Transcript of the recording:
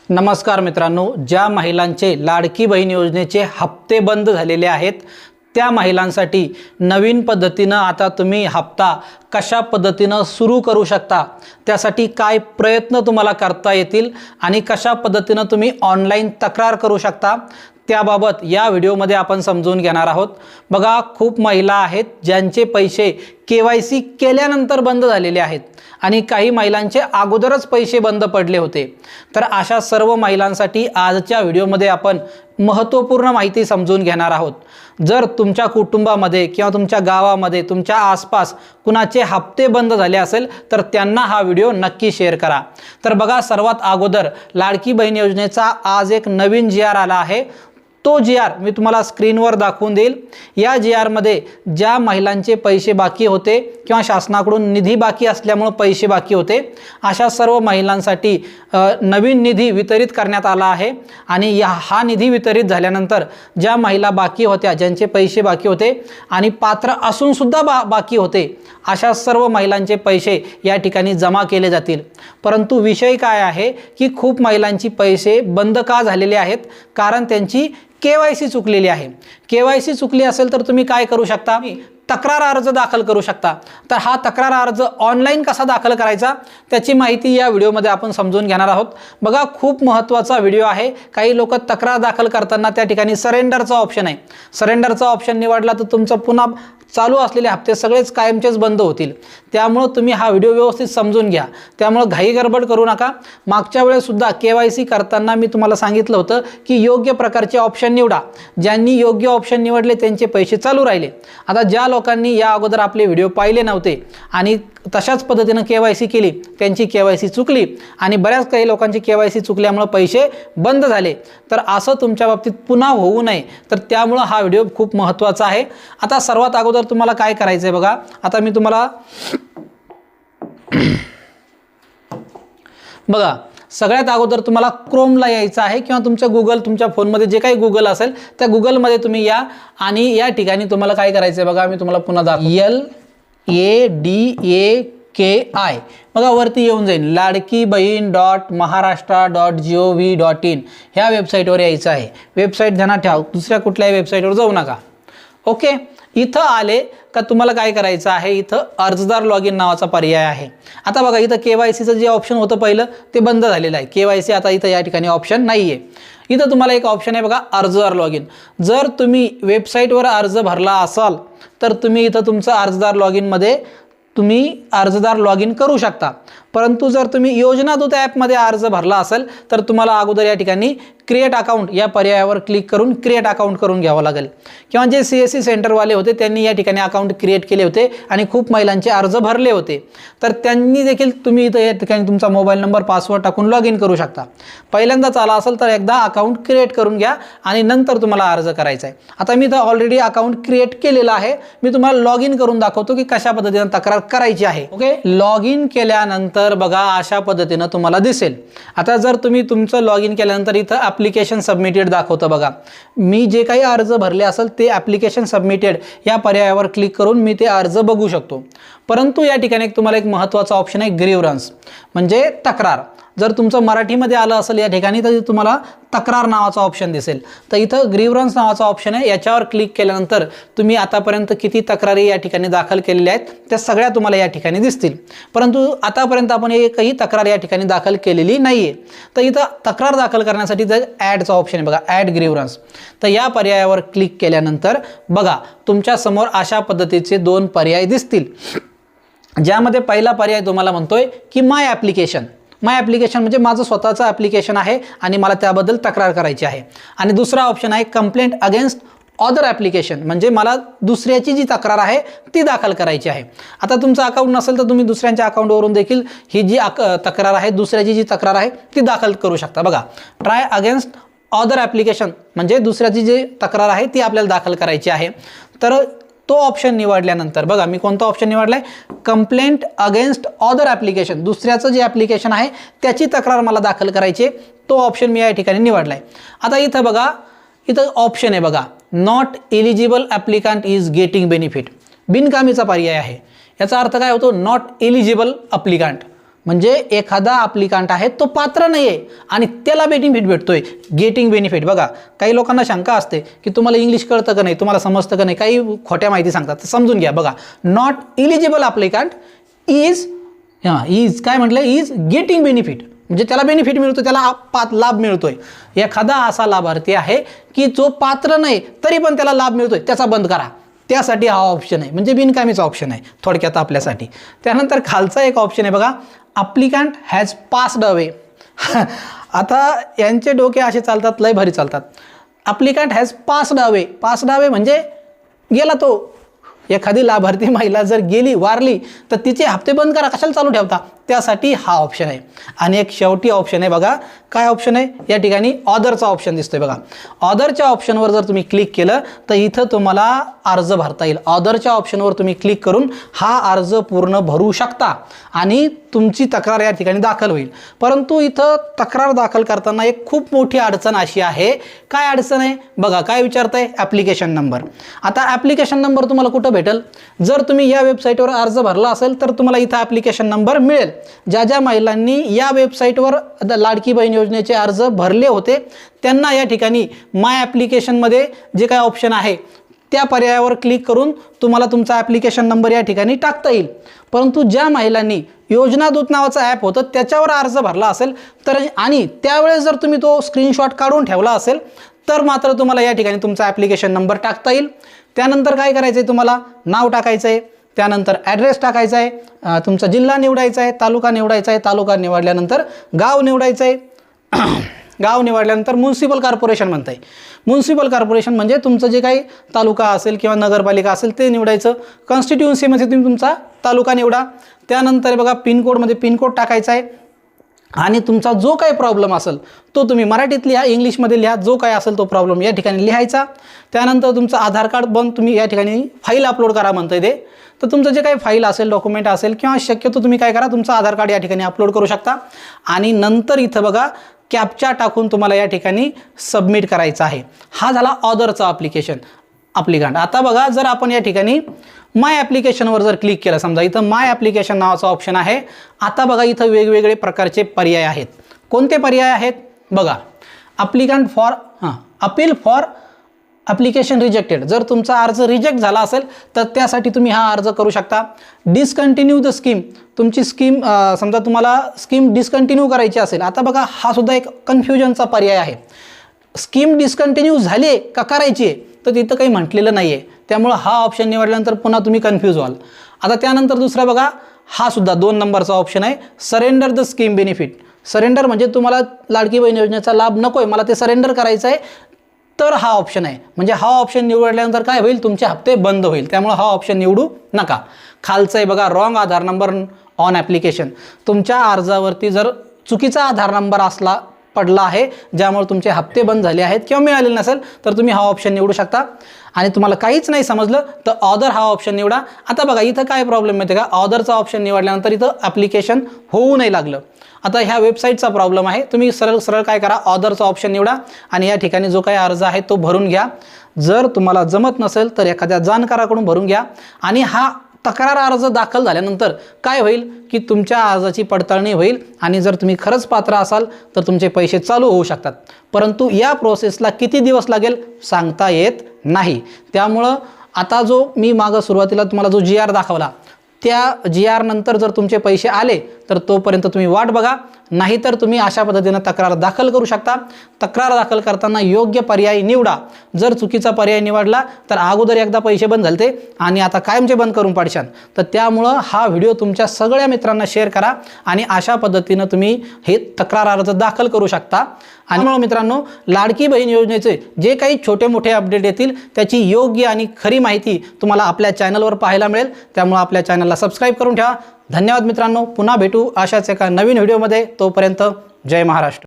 नमस्कार मित्रांनो, ज्या महिलांचे लाडकी बहीण योजनेचे हप्ते बंद झालेले आहेत त्या महिलांसाठी नवीन पद्धतीने आता तुम्ही हप्ता कशा पद्धतीने सुरू करू शकता, त्यासाठी काय प्रयत्न तुम्हाला करता येतील आणि कशा पद्धतीने तुम्ही ऑनलाइन तक्रार करू शकता त्याबाबत या व्हिडिओमध्ये आपण समजून घेणार आहोत। बघा, खूप महिला आहेत ज्यांचे पैसे KYC केल्यानंतर बंद झालेले आहेत आणि काही महिलांचे अगोदरच पैसे बंद पडले होते। तर अशा सर्व महिलांसाठी आजच्या व्हिडिओमध्ये आपण महत्त्वपूर्ण माहिती समजून घेणार आहोत। जर तुमच्या कुटुंबामध्ये किंवा तुमच्या गावामध्ये तुमच्या आसपास कुणाचे हप्ते बंद झाले असेल तर त्यांना हा व्हिडिओ नक्की शेअर करा। तर बघा, सर्वात अगोदर लाडकी बहीण योजनेचा आज एक नवीन GR आला आहे। तो GR मी तुम्हाला स्क्रीनवर दाखवून देईल। या GR मध्ये ज्या महिलांचे पैसे बाकी होते किंवा शासनाकडून निधी बाकी असल्यामुळे पैसे बाकी होते अशा सर्व महिलांसाठी नवीन निधी वितरित करण्यात आला आहे। आणि हा निधी वितरित झाल्यानंतर ज्या महिला बाकी होत्या, ज्यांचे पैसे बाकी होते आणि पात्र असून सुद्धा बाकी होते, अशा सर्व महिलांचे पैसे या ठिकाणी जमा केले जातील। परंतु विषय काय आहे की खूप महिलांची पैसे बंद का झालेले आहेत? कारण त्यांची KYC चुकलेली आहे। KYC चुकली असेल तर तुम्ही काय करू शकता? तक्रार अर्ज दाखल करू शकता। तर हा तक्रार अर्ज ऑनलाइन कसा दाखल करायचा त्याची माहिती या व्हिडिओमध्ये आपण समजून घेणार आहोत। बघा, खूप महत्त्वाचा व्हिडिओ आहे। काही लोक तक्रार दाखल करताना त्या ठिकाणी सरेंडरचा ऑप्शन आहे, सरेंडरचा ऑप्शन निवडला तर तुमचं पुन्हा चालू असलेले हप्ते सगळेच कायमचेच बंद होतील। त्यामुळे तुम्ही हा व्हिडिओ व्यवस्थित समजून घ्या। त्यामुळे घाई गडबड करू नका। मागच्या वेळेस सुद्धा KYC करताना मी तुम्हाला सांगितलं होतं की योग्य प्रकारचे ऑप्शन निवडा। ज्यांनी योग्य ऑप्शन निवडले त्यांचे पैसे चालू राहिले। आता ज्या लोकांनी या अगोदर आपले व्हिडिओ पाहिले नव्हते आणि तशाच पद्धतीने KYC केली, त्यांची KYC चुकली आणि बऱ्याच काही लोकांची KYC चुकल्यामुळे पैसे बंद झाले। तर असं तुमच्या बाबतीत पुन्हा होऊ नये, तर त्यामुळे हा व्हिडिओ खूप महत्त्वाचा आहे। आता सर्वात अगोदर तुम्हाला काय करायचं आहे बघा, आता मी तुम्हाला बघा सगळ्यात अगोदर तुम्हाला क्रोमला यायचं आहे किंवा तुमच्या फोनमध्ये जे काही गुगल असेल त्या गुगलमध्ये तुम्ही या आणि या ठिकाणी तुम्हाला काय करायचं आहे बघा, मी तुम्हाला पुन्हा दाखवतो। LADAKI बघा, वरती येऊन जाईल ladkibaheen.maharashtra.gov.in ह्या वेबसाईटवर यायचं आहे। वेबसाईट ध्यानात ठेवा, दुसऱ्या कुठल्याही वेबसाईटवर जाऊ नका। ओके, इथं आले का तुम्हाला काय करायचं आहे, इथं अर्जदार लॉगिन नावाचा पर्याय आहे। आता बघा, इथं KYCचं जे ऑप्शन होतं पहिलं ते बंद झालेलं आहे। KYC आता इथं या ठिकाणी ऑप्शन नाही आहे। इथं तुम्हाला एक ऑप्शन आहे बघा, अर्जदार लॉगिन। जर तुम्ही वेबसाईटवर अर्ज भरला असाल तर तुम्ही इथं तुमचं अर्जदार लॉगिनमध्ये तुम्ही अर्जदार लॉगिन करू शकता। परंतु जर तुम्ही योजना दूत ॲपमध्ये अर्ज भरला असेल तर तुम्हाला अगोदर या ठिकाणी क्रिएट अकाउंट या पर्यायावर क्लिक करून क्रिएट अकाउंट करून घ्यावं लागेल। किंवा जे CSC सेंटरवाले होते त्यांनी या ठिकाणी अकाउंट क्रिएट केले होते आणि खूप महिलांचे अर्ज भरले होते, तर त्यांनी देखील तुम्ही इथं या ठिकाणी तुमचा मोबाईल नंबर पासवर्ड टाकून लॉग इन करू शकता। पहिल्यांदाच आला असेल तर एकदा अकाउंट क्रिएट करून घ्या आणि नंतर तुम्हाला अर्ज करायचा आहे। आता मी इथं ऑलरेडी अकाउंट क्रिएट केलेलं आहे, मी तुम्हाला लॉग इन करून दाखवतो की कशा पद्धतीने तक्रार करायची आहे। ओके, लॉग इन केल्यानंतर बघा अशा पद्धतीने तुम्हाला दिसेल। आता जर तुम्ही तुमचं लॉग इन केल्यानंतर इथं ॲप्लिकेशन सबमिटेड दाखवतं बघा, मी जे काही अर्ज भरले असेल ते ॲप्लिकेशन सबमिटेड या पर्यायावर क्लिक करून मी ते अर्ज बघू शकतो। परंतु या ठिकाणी तुम्हाला एक महत्त्वाचा ऑप्शन आहे, ग्रीव्हरन्स म्हणजे तक्रार। जर तुमचं मराठीमध्ये आलं असेल या ठिकाणी तर तुम्हाला तक्रार नावाचा ऑप्शन दिसेल। तर इथं ग्रीव्हरन्स नावाचा ऑप्शन आहे, याच्यावर क्लिक केल्यानंतर तुम्ही आतापर्यंत किती तक्रारी या ठिकाणी दाखल केलेल्या आहेत त्या सगळ्या तुम्हाला या ठिकाणी दिसतील। परंतु आतापर्यंत आपण एकही तक्रार या ठिकाणी दाखल केलेली नाही आहे। तर इथं तक्रार दाखल करण्यासाठी जर ॲडचा ऑप्शन आहे बघा, ॲड ग्रीव्हरन्स, तर या पर्यायावर क्लिक केल्यानंतर बघा तुमच्या समोर अशा पद्धतीचे दोन पर्याय दिसतील, ज्यामध्ये पहिला पर्याय तुम्हाला म्हणतोय की माय ॲप्लिकेशन म्हणजे माझं स्वतःचं ॲप्लिकेशन आहे आणि मला त्याबद्दल तक्रार करायची आहे। आणि दुसरा ऑप्शन आहे कंप्लेंट अगेन्स्ट अदर ॲप्लिकेशन म्हणजे मला दुसऱ्याची जी तक्रार आहे ती दाखल करायची आहे। आता तुमचं अकाउंट नसेल तर तुम्ही दुसऱ्यांच्या अकाउंटवरून देखील ही जी तक्रार आहे, दुसऱ्याची जी तक्रार आहे ती दाखल करू शकता। बघा, ट्राय अगेन्स्ट अदर ॲप्लिकेशन म्हणजे दुसऱ्याची जी तक्रार आहे ती आपल्याला दाखल करायची आहे। तर तो ऑप्शन निवडल्यानंतर बघा, मी कोणता ऑप्शन निवडलाय, कंप्लेंट अगेन्स्ट अदर ॲप्लिकेशन, दुसऱ्याचं जे ॲप्लिकेशन आहे त्याची तक्रार मला दाखल करायची, तो ऑप्शन मी या ठिकाणी निवडलाय। आता इथं बघा, इथं ऑप्शन आहे बघा, not eligible applicant is getting benefit, बिनकामीचा पर्याय आहे। याचा अर्थ काय होतो, नॉट एलिजिबल ॲप्लिकंट म्हणजे एखादा ॲप्लिकंट आहे तो पात्र नाही आहे आणि त्याला बेनिफिट भेटतोय, गेटिंग बेनिफिट. बघा काही लोकांना शंका असते की तुम्हाला इंग्लिश कळतं का नाही, तुम्हाला समजतं का नाही, काही खोट्या माहिती सांगतात. तर समजून घ्या. बघा, नॉट इलिजिबल ॲप्लिकंट इज काय म्हटलं, इज गेटिंग बेनिफिट, म्हणजे त्याला बेनिफिट मिळतो, त्याला लाभ मिळतोय. एखादा असा लाभार्थी आहे की जो पात्र नाही तरी पण त्याला लाभ मिळतोय, त्याचा बंद करा. त्यासाठी हा ऑप्शन आहे, म्हणजे बिनकामीचा ऑप्शन आहे थोडक्यात आपल्यासाठी. त्यानंतर खालचा एक ऑप्शन आहे बघा, ॲप्लिकंट हॅज पास्ड अवे. आता यांचे डोके असे चालतात, लय भारी चालतात. Applicant has passed away. Passed away म्हणजे गेला तो. एखादी लाभार्थी महिला जर गेली, वारली, तर तिचे हप्ते बंद करा, कशाला चालू ठेवता, त्यासाठी हा ऑप्शन आहे. आणि एक शेवटी ऑप्शन आहे बघा, काय ऑप्शन आहे या ठिकाणी, ऑदरचा ऑप्शन दिसतोय बघा. ऑदरच्या ऑप्शनवर जर तुम्ही क्लिक केलं तर इथं तुम्हाला अर्ज भरता येईल. ऑदरच्या ऑप्शनवर तुम्ही क्लिक करून हा अर्ज पूर्ण भरू शकता आणि तुमची तक्रार या ठिकाणी दाखल होईल. परंतु इथं तक्रार दाखल करताना एक खूप मोठी अडचण अशी आहे. काय अडचण आहे बघा, काय विचारतंय, ॲप्लिकेशन नंबर. आता ॲप्लिकेशन नंबर तुम्हाला कुठं भेटेल, जर तुम्ही या वेबसाईटवर अर्ज भरला असेल तर तुम्हाला इथं ॲप्लिकेशन नंबर मिळेल. ज्या महिलांनी या वेबसाईटवर लाडकी बहीण योजनेचे अर्ज भरले होते त्यांना या ठिकाणी माय ॲप्लिकेशनमध्ये जे काय ऑप्शन आहे त्या पर्यायावर क्लिक करून तुम्हाला तुमचा ॲप्लिकेशन नंबर या ठिकाणी टाकता येईल. परंतु ज्या महिलांनी योजना दूत नावाचं ॲप होतं त्याच्यावर अर्ज भरला असेल तर, आणि त्यावेळेस जर तुम्ही तो स्क्रीनशॉट काढून ठेवला असेल तर मात्र तुम्हाला या ठिकाणी तुमचा ॲप्लिकेशन नंबर टाकता येईल. त्यानंतर काय करायचं आहे, तुम्हाला नाव टाकायचं आहे, त्यानंतर ॲड्रेस टाकायचा आहे, तुमचा जिल्हा निवडायचा आहे, तालुका निवडायचा आहे, तालुका निवडल्यानंतर गाव निवडायचं आहे, गाव निवडल्यानंतर म्युन्सिपल कॉर्पोरेशन म्हणतं आहे. म्युन्सिपल कॉर्पोरेशन म्हणजे तुमचं जे काही तालुका असेल किंवा नगरपालिका असेल ते निवडायचं. कॉन्स्टिट्युन्सीमध्ये तुम्ही तुमचा तालुका निवडा. त्यानंतर बघा पिनकोडमध्ये पिनकोड टाकायचा आहे आणि तुमचा जो काही प्रॉब्लेम असेल तो तुम्ही मराठीत लिहा, इंग्लिशमध्ये लिहा, जो काय असेल तो प्रॉब्लेम या ठिकाणी लिहायचा. त्यानंतर तुमचं आधार कार्ड तुम्ही या ठिकाणी फाईल अपलोड करा म्हणतं ते. तर तुमचं जे काही फाईल असेल, डॉक्युमेंट असेल किंवा शक्यतो तुम्ही काय करा, तुमचं आधार कार्ड या ठिकाणी अपलोड करू शकता. आणि नंतर इथं बघा कॅप्चा टाकून तुम्हाला या ठिकाणी सबमिट करायचं आहे. हा झाला ऑदरचा ॲप्लिकंट. आता बघा, जर आपण या ठिकाणी माय ॲप्लिकेशनवर जर क्लिक केलं, समजा इथं माय ॲप्लिकेशन नावाचा ऑप्शन आहे. आता बघा इथं वेगवेगळे प्रकारचे पर्याय आहेत. कोणते पर्याय आहेत बघा, applicant for appeal for application rejected. जर तुमचा अर्ज रिजेक्ट झाला असेल तर त्यासाठी तुम्ही हा अर्ज करू शकता. डिसकंटिन्यू द स्कीम, तुमची स्कीम समजा तुम्हाला स्कीम डिसकंटिन्यू करायची असेल. आता बघा हा सुद्धा एक कन्फ्युजनचा पर्याय आहे. स्कीम डिसकंटिन्यू झाली आहे का करायची आहे तर तिथं काही म्हटलेलं नाही आहे, त्यामुळं हा ऑप्शन निवडल्यानंतर पुन्हा तुम्ही कन्फ्यूज व्हाल. आता त्यानंतर दुसरा बघा, हा सुद्धा 2 नंबरचा ऑप्शन आहे, surrender the scheme benefit. Surrender म्हणजे तुम्हाला लाडकी बहीण योजनेचा लाभ नको आहे, मला ते सरेंडर करायचं आहे, तर हा ऑप्शन आहे. म्हणजे हा ऑप्शन निवडल्यानंतर काय होईल, तुमचे हप्ते बंद होईल. त्यामुळे हा ऑप्शन निवडू नका. खालचं आहे बघा, wrong Aadhaar number on application. तुमच्या अर्जावरती जर चुकीचा आधार नंबर पडला आहे ज्यामुळे तुमचे हप्ते बंद झाले आहेत किंवा मिळालेले नसेल तर तुम्ही हा ऑप्शन निवडू शकता. आणि तुम्हाला काहीच नाही समजलं तर ऑदर हा ऑप्शन निवडा. आता बघा इथं काय प्रॉब्लेम माहिती का, ऑदरचा ऑप्शन निवडल्यानंतर इथं ॲप्लिकेशन होऊ नाही लागलं. आता ह्या वेबसाईटचा प्रॉब्लेम आहे. तुम्ही सरळ काय करा, ऑदरचा ऑप्शन निवडा आणि या ठिकाणी जो काही अर्ज आहे तो भरून घ्या. जर तुम्हाला जमत नसेल तर एखाद्या जाणकाराकडून भरून घ्या. आणि हा तक्रार अर्ज दाखल झाल्यानंतर काय होईल की तुमच्या अर्जाची पडताळणी होईल आणि जर तुम्ही खरंच पात्र असाल तर तुमचे पैसे चालू होऊ शकतात. परंतु या प्रोसेसला किती दिवस लागेल सांगता येत नाही. त्यामुळं आता जो मी मागं सुरुवातीला तुम्हाला जो GR दाखवला त्या GR नंतर जर तुमचे पैसे आले तर तोपर्यंत तुम्ही वाट बघा, नाहीतर तुम्ही अशा पद्धतीने तक्रार दाखल करू शकता. तक्रार दाखल करताना योग्य पर्याय निवडा. जर चुकीचा पर्याय निवडला तर अगोदर एकदा पैसे बंद झालते आणि आता कायमचे बंद करून पाडशान. तर त्यामुळं हा व्हिडिओ तुमच्या सगळ्या मित्रांना शेअर करा आणि अशा पद्धतीनं तुम्ही हे तक्रार अर्ज दाखल करू शकता. आणि मित्रांनो, लाडकी बहीण योजनेचे जे काही छोटे मोठे अपडेट येतील त्याची योग्य आणि खरी माहिती तुम्हाला आपल्या चॅनलवर पाहायला मिळेल. त्यामुळे आपल्या चॅनलला सबस्क्राईब करून ठेवा. धन्यवाद मित्रांनो. पुन्हा भेटू अशाच एका नवीन व्हिडिओमध्ये. तोपर्यंत जय महाराष्ट्र.